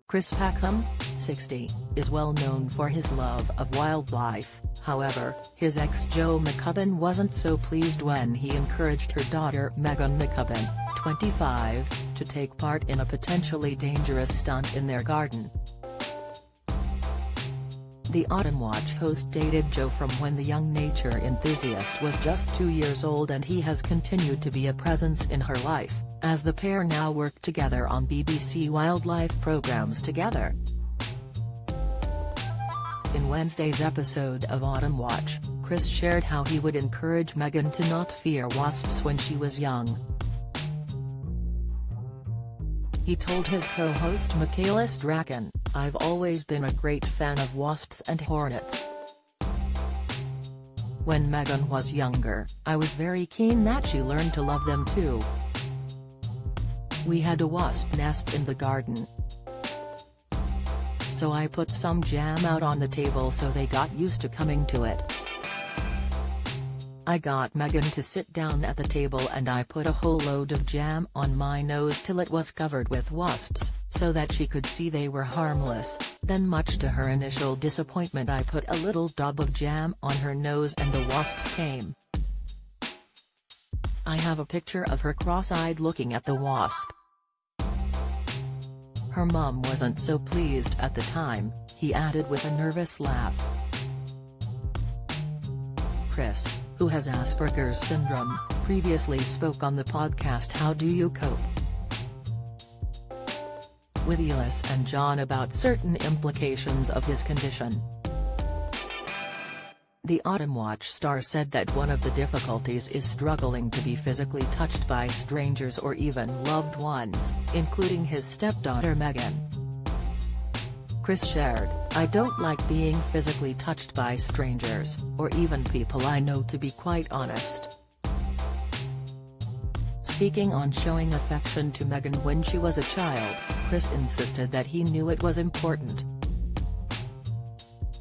Chris Packham, 60, is well known for his love of wildlife. However, his ex Jo McCubbin wasn't so pleased when he encouraged her daughter Megan McCubbin, 25, to take part in a potentially dangerous stunt in their garden. The Autumn Watch host dated Jo from when the young nature enthusiast was just 2 years old, and he has continued to be a presence in her life, as the pair now work together on BBC wildlife programmes together. In Wednesday's episode of Autumn Watch, Chris shared how he would encourage Megan to not fear wasps when she was young. He told his co-host Michaela Strachan, "I've always been a great fan of wasps and hornets. When Megan was younger, I was very keen that she learned to love them too. We had a wasp nest in the garden. So I put some jam out on the table so they got used to coming to it. I got Megan to sit down at the table and I put a whole load of jam on my nose till it was covered with wasps, so that she could see they were harmless. Then, much to her initial disappointment, I put a little dab of jam on her nose and the wasps came. I have a picture of her cross-eyed looking at the wasp. Her mum wasn't so pleased at the time," he added with a nervous laugh. Chris, who has Asperger's syndrome, previously spoke on the podcast How Do You Cope? With Ellis and John about certain implications of his condition. The Autumn Watch star said that one of the difficulties is struggling to be physically touched by strangers or even loved ones, including his stepdaughter Megan. Chris shared, "I don't like being physically touched by strangers, or even people I know, to be quite honest." Speaking on showing affection to Megan when she was a child, Chris insisted that he knew it was important.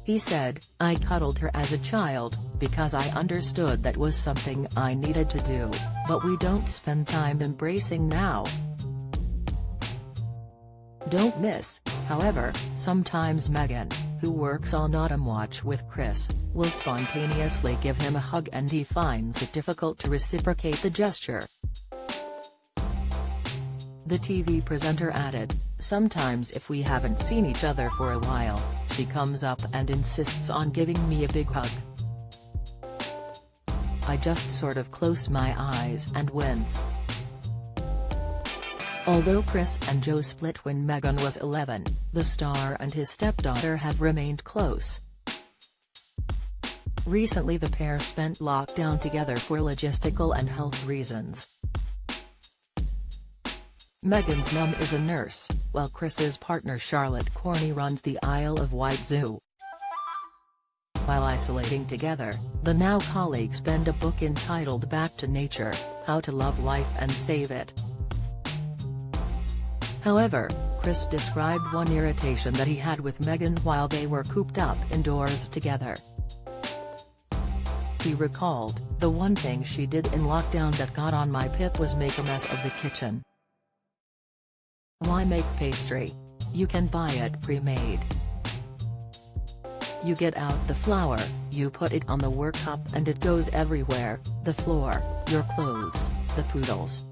He said, "I cuddled her as a child, because I understood that was something I needed to do, but we don't spend time embracing now." Don't miss, however, sometimes Megan, who works on Autumn Watch with Chris, will spontaneously give him a hug and he finds it difficult to reciprocate the gesture. The TV presenter added, "Sometimes if we haven't seen each other for a while, she comes up and insists on giving me a big hug. I just sort of close my eyes and wince." Although Chris and Jo split when Megan was 11, the star and his stepdaughter have remained close. Recently the pair spent lockdown together for logistical and health reasons. Megan's mum is a nurse, while Chris's partner Charlotte Corney runs the Isle of Wight Zoo. While isolating together, the now colleagues penned a book entitled Back to Nature: How to Love Life and Save It. However, Chris described one irritation that he had with Megan while they were cooped up indoors together. He recalled, "The one thing she did in lockdown that got on my pip was make a mess of the kitchen. Why make pastry? You can buy it pre-made. You get out the flour, you put it on the worktop and it goes everywhere, the floor, your clothes, the poodles.